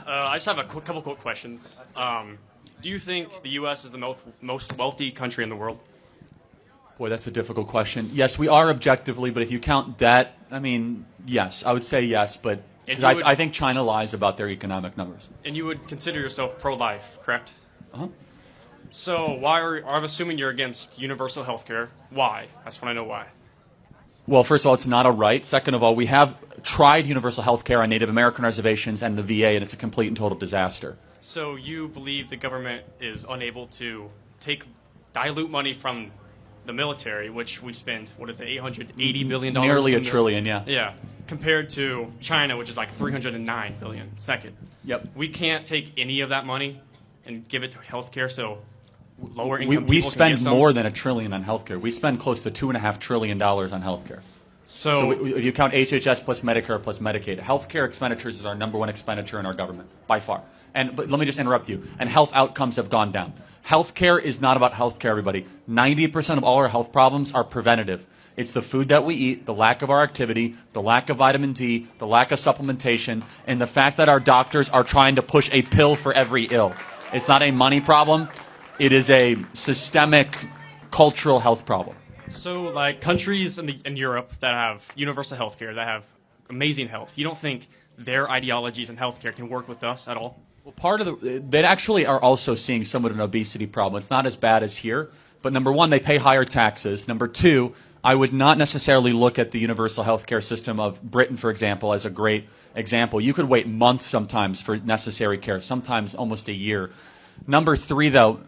I just have a couple quick questions. Do you think the U.S. is the most wealthy country in the world? Boy, that's a difficult question. Yes, we are objectively, but if you count debt, I mean, yes, I would say yes, but 'cause I think China lies about their economic numbers. And you would consider yourself pro-life, correct? Uh-huh. So I'm assuming you're against universal health care. Why? I just want to know why. Well, first of all, it's not a right. Second of all, we have tried universal health care on Native American reservations and the VA, and it's a complete and total disaster. So you believe the government is unable to dilute money from the military, which we spend, what is it, $880 billion? Nearly $1 trillion, yeah. Yeah, compared to China, which is like $309 billion. Second. Yep. We can't take any of that money and give it to healthcare, so lower income We people spend can get some. more than $1 trillion on healthcare. We spend close to $2.5 trillion on healthcare. So if you count HHS plus Medicare plus Medicaid, healthcare expenditures is our number one expenditure in our government, by far. But let me just interrupt you. And health outcomes have gone down. Healthcare is not about healthcare, everybody. 90% of all our health problems are preventative. It's the food that we eat, the lack of our activity, the lack of vitamin D, the lack of supplementation, and the fact that our doctors are trying to push a pill for every ill. It's not a money problem. It is a systemic cultural health problem. So, like countries in Europe that have universal health care, that have amazing health, you don't think their ideologies in healthcare can work with us at all? Well, part of they actually are also seeing somewhat an obesity problem. It's not as bad as here, but number one, they pay higher taxes. Number two, I would not necessarily look at the universal healthcare system of Britain, for example, as a great example. You could wait months sometimes for necessary care, sometimes almost a year. Number three, though,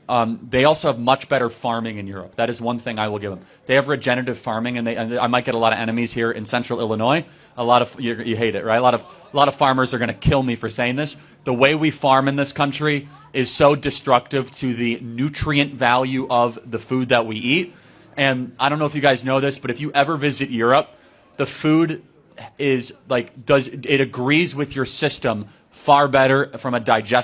they also have much better farming in Europe. That is one thing I will give them. They have regenerative farming, and I might get a lot of enemies here in central Illinois. A lot of you hate it, right? A lot of farmers are going to kill me for saying this. The way we farm in this country is so destructive to the nutrient value of the food that we eat. And I don't know if you guys know this, but if you ever visit Europe, the food is it agrees with your system far better from a digestive